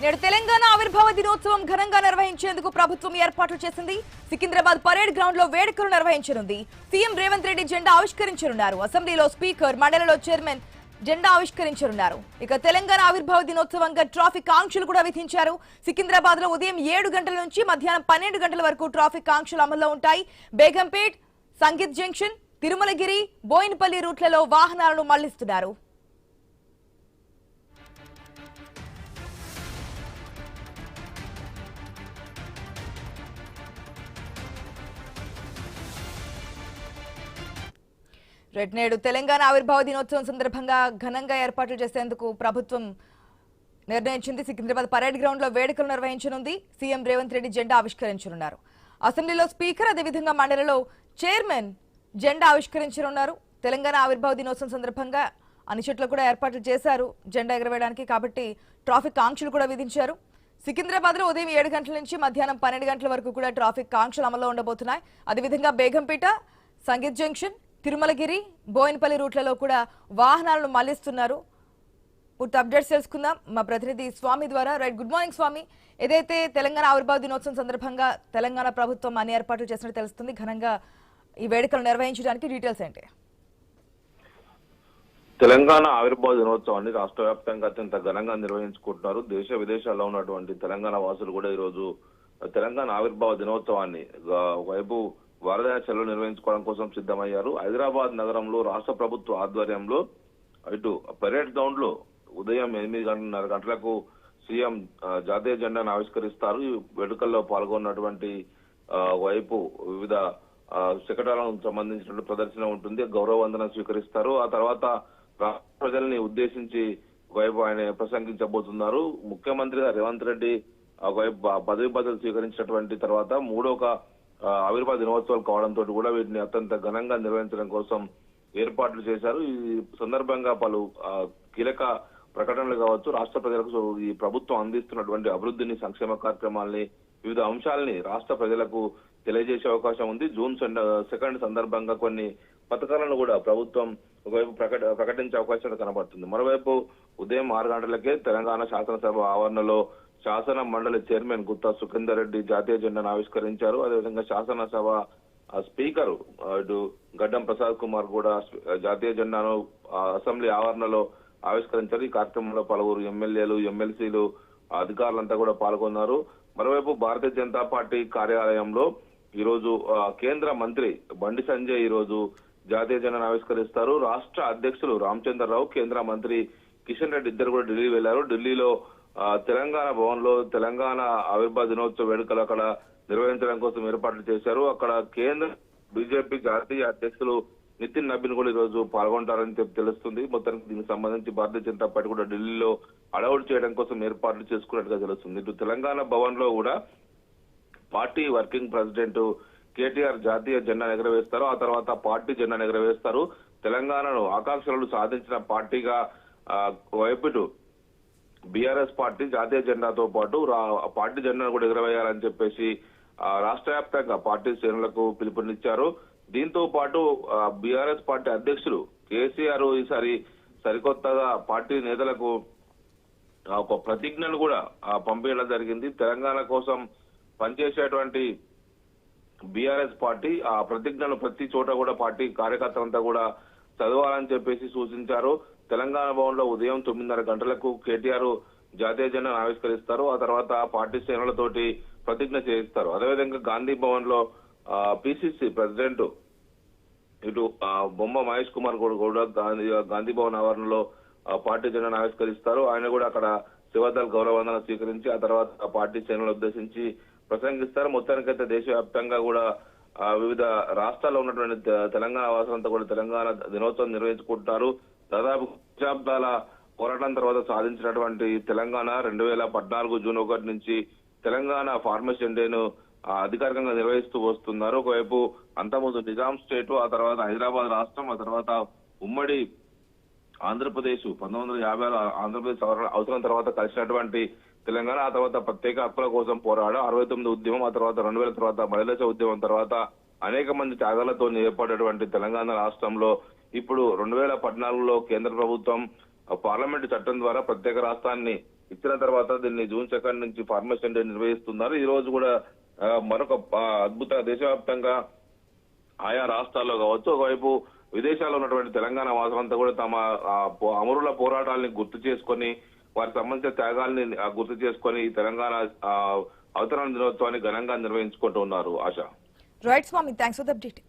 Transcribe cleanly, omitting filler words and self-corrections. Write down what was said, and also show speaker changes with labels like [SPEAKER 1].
[SPEAKER 1] నేడు తెలంగాణ ఆవిర్భావ దినోత్సవం ఘనంగా నిర్వహించేందుకు ప్రభుత్వం ఏర్పాట్లు చేసింది. సికింద్రాబాద్ పరేడ్ గ్రౌండ్ లో వేడుకలు నిర్వహించనుంది. సీఎం రేవంత్ రెడ్డి జెండా ఆవిష్కరించనున్నారు. అసెంబ్లీలో స్పీకర్, మండలిలో చైర్మన్ జెండా ఆవిష్కరించనున్నారు. ఇక తెలంగాణ ఆవిర్భావ దినోత్సవంగా ట్రాఫిక్ ఆంక్షలు కూడా విధించారు. సికింద్రాబాద్ లో ఉదయం 7 గంటల నుంచి మధ్యాహ్నం 12 గంటల వరకు ట్రాఫిక్ ఆంక్షలు అమల్లో ఉంటాయి. బేగంపేట్, సంగీత్ జంక్షన్, తిరుమలగిరి, బోయినపల్లి రూట్లలో వాహనాలను మళ్లిస్తున్నారు. నేడు తెలంగాణ ఆవిర్భావ దినోత్సవం సందర్భంగా ఘనంగా ఏర్పాట్లు చేసేందుకు ప్రభుత్వం నిర్ణయించింది. సికింద్రాబాద్ పరేడ్ గ్రౌండ్ లో వేడుకలు నిర్వహించనుంది. సీఎం రేవంత్ రెడ్డి జెండా ఆవిష్కరించనున్నారు. అసెంబ్లీలో స్పీకర్, అదేవిధంగా మండలిలో చైర్మన్ జెండా ఆవిష్కరించనున్నారు. తెలంగాణ ఆవిర్భావ దినోత్సవం సందర్భంగా అన్ని చోట్ల కూడా ఏర్పాట్లు చేశారు జెండా ఎగరవేయడానికి. కాబట్టి ట్రాఫిక్ ఆంక్షలు కూడా విధించారు. సికింద్రాబాద్ లో ఉదయం 7 గంటల నుంచి మధ్యాహ్నం 12 గంటల వరకు కూడా ట్రాఫిక్ ఆంక్షలు అమల్లో ఉండబోతున్నాయి. అదేవిధంగా బేగంపేట, సంగీత్ జంక్షన్, తిరుమలగిరి, బోయినపల్లి రూట్లలో కూడా వాహనాలను మళ్లిస్తున్నారు. పూర్తి అప్డేట్స్ తెలుసుకుందాం మా ప్రతినిధి స్వామి ద్వారా. రైట్, గుడ్ మార్నింగ్ స్వామి. ఏదైతే తెలంగాణ ఆవిర్భావ దినోత్సవం సందర్భంగా తెలంగాణ ప్రభుత్వం అన్ని ఏర్పాట్లు చేసినట్టు తెలుస్తుంది. ఘనంగా ఈ వేడుకలు నిర్వహించడానికి డీటెయిల్స్ ఏంటి?
[SPEAKER 2] తెలంగాణ ఆవిర్భావ దినోత్సవాన్ని రాష్ట్ర వ్యాప్తంగా అత్యంత ఘనంగా నిర్వహించుకుంటున్నారు. దేశ విదేశాల్లో ఉన్నటువంటి తెలంగాణ వాసులు కూడా ఈ రోజు తెలంగాణ ఆవిర్భావ దినోత్సవాన్ని ఒకవైపు వారదాచల్లో నిర్వహించుకోవడం కోసం సిద్ధమయ్యారు. హైదరాబాద్ నగరంలో రాష్ట్ర ప్రభుత్వ ఆధ్వర్యంలో ఇటు పరేడ్ గ్రౌండ్ లో ఉదయం 8:30 గంటలకు సీఎం జాతీయ జెండాను ఆవిష్కరిస్తారు. ఈ వేడుకల్లో పాల్గొన్నటువంటి వైపు వివిధ శకటాలకు సంబంధించిన ప్రదర్శన ఉంటుంది. గౌరవ వందనం స్వీకరిస్తారు. ఆ తర్వాత రాష్ట్ర ప్రజల్ని ఉద్దేశించి ఒకవైపు ఆయన ప్రసంగించబోతున్నారు. ముఖ్యమంత్రిగా రేవంత్ రెడ్డి ఒకవైపు పదవి బాధ్యతలు స్వీకరించినటువంటి తర్వాత మూడవ ఆవిర్భావ దినోత్సవాలు కావడంతో కూడా వీటిని అత్యంత ఘనంగా నిర్వహించడం కోసం ఏర్పాట్లు చేశారు. ఈ సందర్భంగా పలు కీలక ప్రకటనలు కావచ్చు, రాష్ట్ర ప్రజలకు ఈ ప్రభుత్వం అందిస్తున్నటువంటి అభివృద్ధిని, సంక్షేమ కార్యక్రమాల్ని, వివిధ అంశాలని రాష్ట్ర ప్రజలకు తెలియజేసే అవకాశం ఉంది. జూన్ 2 సందర్భంగా కొన్ని పథకాలను కూడా ప్రభుత్వం ఒకవైపు ప్రకటించే అవకాశం కనబడుతుంది. మరోవైపు ఉదయం 6 గంటలకే తెలంగాణ శాసనసభ ఆవరణలో శాసన మండలి చైర్మన్ గుత్తా సుఖేందర్ రెడ్డి జాతీయ జెండాను ఆవిష్కరించారు. అదేవిధంగా శాసనసభ స్పీకర్ ఇటు గడ్డం ప్రసాద్ కుమార్ కూడా జాతీయ జెండాను అసెంబ్లీ ఆవరణలో ఆవిష్కరించారు. ఈ కార్యక్రమంలో పలువురు ఎమ్మెల్యేలు, ఎమ్మెల్సీలు, అధికారులంతా కూడా పాల్గొన్నారు. మరోవైపు భారతీయ జనతా పార్టీ కార్యాలయంలో ఈ రోజు కేంద్ర మంత్రి బండి సంజయ్ ఈ రోజు జాతీయ జెండాను ఆవిష్కరిస్తారు. రాష్ట్ర అధ్యక్షులు రామచంద్రరావు, కేంద్ర మంత్రి కిషన్ రెడ్డి ఇద్దరు కూడా ఢిల్లీ వెళ్లారు. ఢిల్లీలో తెలంగాణ భవన్ లో తెలంగాణ ఆవిర్భావ దినోత్సవ వేడుకలు అక్కడ నిర్వహించడం కోసం ఏర్పాట్లు చేశారు. అక్కడ కేంద్ర బీజేపీ జాతీయ అధ్యక్షులు నితిన్ నబీన్ కూడా ఈ రోజు పాల్గొంటారని తెలుస్తుంది. మొత్తానికి దీనికి సంబంధించి భారతీయ జనతా పార్టీ కూడా ఢిల్లీలో అడవులు చేయడం కోసం ఏర్పాట్లు చేసుకున్నట్టుగా తెలుస్తుంది. ఇటు తెలంగాణ భవన్ లో కూడా పార్టీ వర్కింగ్ ప్రెసిడెంట్ కేటీఆర్ జాతీయ జెండా ఎగరవేస్తారు. ఆ తర్వాత పార్టీ జెండా ఎగరవేస్తారు. తెలంగాణను ఆకాంక్షలు సాధించిన పార్టీగా వైపు బీఆర్ఎస్ పార్టీ జాతీయ జెండాతో పాటు పార్టీ జెండాను కూడా ఎగరవేయాలని చెప్పేసి రాష్ట్ర వ్యాప్తంగా పార్టీ శ్రేణులకు పిలుపునిచ్చారు. దీంతో పాటు బీఆర్ఎస్ పార్టీ అధ్యక్షులు కేసీఆర్ ఈసారి సరికొత్తగా పార్టీ నేతలకు ఒక ప్రతిజ్ఞను కూడా పంపించడం జరిగింది. తెలంగాణ కోసం పనిచేసేటువంటి బీఆర్ఎస్ పార్టీ ఆ ప్రతిజ్ఞను ప్రతి చోట కూడా పార్టీ కార్యకర్తలంతా కూడా చదవాలని చెప్పేసి సూచించారు. తెలంగాణ భవన్ లో ఉదయం 9:30 గంటలకు కేటీఆర్ జాతీయ జెండాను ఆవిష్కరిస్తారు. ఆ తర్వాత పార్టీ శ్రేణులతోటి ప్రతిజ్ఞ చేయిస్తారు. అదేవిధంగా గాంధీ భవన్ లో పిసిసి ప్రెసిడెంట్ ఇటు బొమ్మ మహేష్ కుమార్ కూడా గాంధీ భవన్ ఆవరణలో పార్టీ జెండాను ఆవిష్కరిస్తారు. ఆయన కూడా అక్కడ శివదల్ గౌరవ వందనం స్వీకరించి ఆ తర్వాత పార్టీ శ్రేణులను ఉద్దేశించి ప్రసంగిస్తారు. మొత్తానికైతే దేశవ్యాప్తంగా కూడా వివిధ రాష్ట్రాల్లో ఉన్నటువంటి తెలంగాణ వాసులంతా కూడా తెలంగాణ దినోత్సవం నిర్వహించుకుంటారు. దాదాపు దశాబ్దాల పోరాటం తర్వాత సాధించినటువంటి తెలంగాణ 2014 జూన్ 1 నుంచి తెలంగాణ ఫార్మేషన్ డేను అధికారికంగా నిర్వహిస్తూ వస్తున్నారు. ఒకవైపు అంతకుముందు నిజాం స్టేట్, ఆ తర్వాత హైదరాబాద్ రాష్ట్రం, ఆ తర్వాత ఉమ్మడి ఆంధ్రప్రదేశ్ 1950 ఆంధ్రప్రదేశ్ అవసరం తర్వాత కలిసినటువంటి తెలంగాణ, ఆ తర్వాత ప్రత్యేక హక్కుల కోసం పోరాడు 69 ఉద్యమం, ఆ తర్వాత 2000 తర్వాత మహిళల ఉద్యమం తర్వాత అనేక మంది త్యాగాలతో ఏర్పడేటువంటి తెలంగాణ రాష్ట్రంలో ఇప్పుడు 2014లో కేంద్ర ప్రభుత్వం పార్లమెంట్ చట్టం ద్వారా ప్రత్యేక రాష్ట్రాన్ని ఇచ్చిన తర్వాత దీన్ని జూన్ 2 నుంచి ఫార్మేషన్ డే నిర్వహిస్తున్నారు. ఈ రోజు కూడా మరొక అద్భుత దేశవ్యాప్తంగా ఆయా రాష్ట్రాల్లో కావచ్చు, ఒకవైపు విదేశాల్లో ఉన్నటువంటి తెలంగాణ వాసులంతా కూడా తమ అమరుల పోరాటాలని గుర్తు చేసుకొని వారికి సంబంధించిన త్యాగాల్ని గుర్తు చేసుకొని ఈ తెలంగాణ అవతరణ దినోత్సవాన్ని ఘనంగా నిర్వహించుకుంటూ ఉన్నారు. ఆశ.
[SPEAKER 1] Right Swami, thanks for the update.